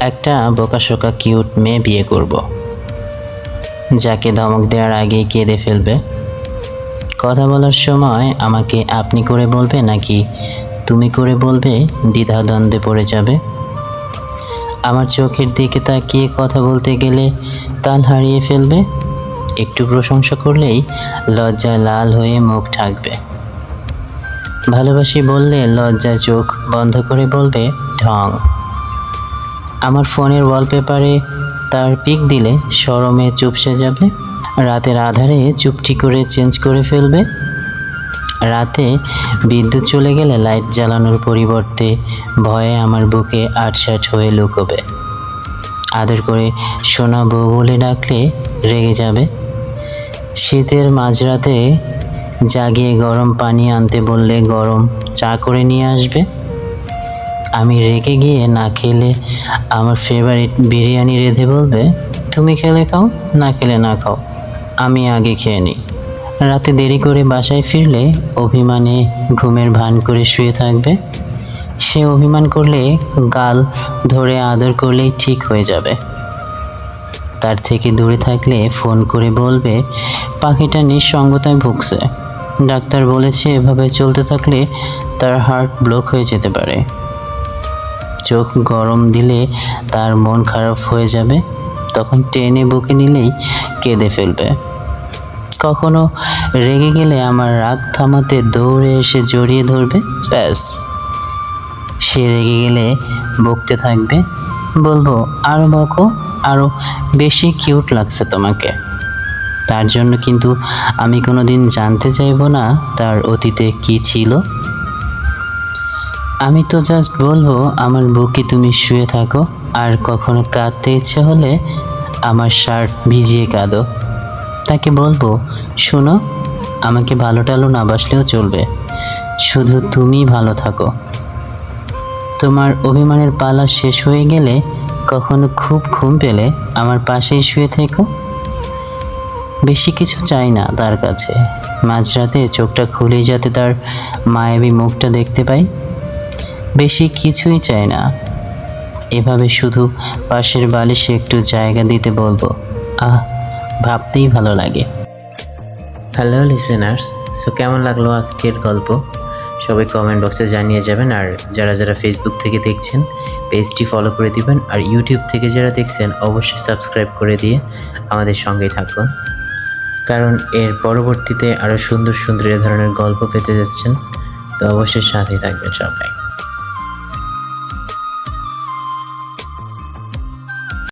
একটা বোকাশোকা কিউট মেয়ে বিয়ে করব, যাকে ধমক দেওয়ার আগেই কেঁদে ফেলবে। কথা বলার সময় আমাকে আপনি করে বলবে নাকি তুমি করে বলবে দ্বিধাদ্বন্দ্বে পড়ে যাবে। আমার চোখের দিকে তাকিয়ে কথা বলতে গেলে তাল হারিয়ে ফেলবে। একটু প্রশংসা করলেই লজ্জায় লাল হয়ে মুখ ঢাকবে। ভালোবাসি বললে লজ্জায় চোখ বন্ধ করে বলবে ঢং। আমার ফোনের ওয়ালপেপারে তার পিক দিলে শরমে চুপসে যাবে। রাতের আধারে চুপটি করে চেঞ্জ করে ফেলবে। রাতে বিদ্যুৎ চলে গেলে লাইট জ্বালানোর পরিবর্তে ভয়ে আমার বুকে আটসাট হয়ে লুকোবে। আদর করে সোনা বউ বলে ডাকলে রেগে যাবে। শীতের মাঝরাতে জাগিয়ে গরম পানি আনতে বললে গরম চা করে নিয়ে আসবে। আমি রেগে গিয়ে না খেলে আমার ফেভারিট বিরিয়ানি রেঁধে বলবে তুমি খেলে খাও, না খেলে না খাও, আমি আগে খেয়ে নিই। রাতে দেরি করে বাসায় ফিরলে অভিমানে ঘুমের ভান করে শুয়ে থাকবে। সে অভিমান করলে গাল ধরে আদর করলেই ঠিক হয়ে যাবে। তার থেকে দূরে থাকলে ফোন করে বলবে পাখিটা নিঃসঙ্গতায় ভুগছে, ডাক্তার বলেছে এভাবে চলতে থাকলে তার হার্ট ব্লক হয়ে যেতে পারে। চোখ গরম দিলে তার মন খারাপ হয়ে যাবে, তখন টেনে বুকে নিলেই কেঁদে ফেলবে। কখনো রেগে গেলে আমার রাগ থামাতে দৌড়ে এসে জড়িয়ে ধরবে। ব্যাস, সে রেগে গেলে বকতে থাকবে, বলবো আরও বকো, আরও বেশি কিউট লাগছে তোমাকে। তার জন্য কিন্তু আমি কোনোদিন জানতে চাইবো না তার অতীতে কি ছিল। আমি তো জাস্ট বলবো আমার বুকে তুমি শুয়ে থাকো, আর কখনো কাঁদতে ইচ্ছে হলে আমার শার্ট ভিজিয়ে কাঁদো। তাকে বলবো শোনো, আমাকে ভালো টালো না বাসলেও চলবে, শুধু তুমি ভালো থাকো। তোমার অভিমানের পালা শেষ হয়ে গেলে কখনো খুব ঘুম পেলে আমার পাশেই শুয়ে থেকো। বেশি কিছু চাই না তার কাছে, মাঝরাতে চোখটা খুলেই যাতে তার মায়াবী মুখটা দেখতে পাই। বেশি কিছুই চাই না, এভাবে শুধু পাশের বালিশে একটু জায়গা দিতে বলবো। ভাবতেই ভালো লাগে। হ্যালো লিসেনার্স, সো কেমন লাগলো আজকের গল্প? সবাই কমেন্ট বক্সে জানিয়ে যাবেন। আর যারা যারা ফেসবুক থেকে দেখছেন পেজটি ফলো করে দিবেন, আর ইউটিউব থেকে যারা দেখছেন অবশ্যই সাবস্ক্রাইব করে দিয়ে আমাদের সঙ্গেই থাকুন, কারণ এর পরবর্তীতে আরও সুন্দর সুন্দর এ ধরনের গল্প পেতে যাচ্ছেন। তো অবশ্যই সাথেই থাকবেন সবাই।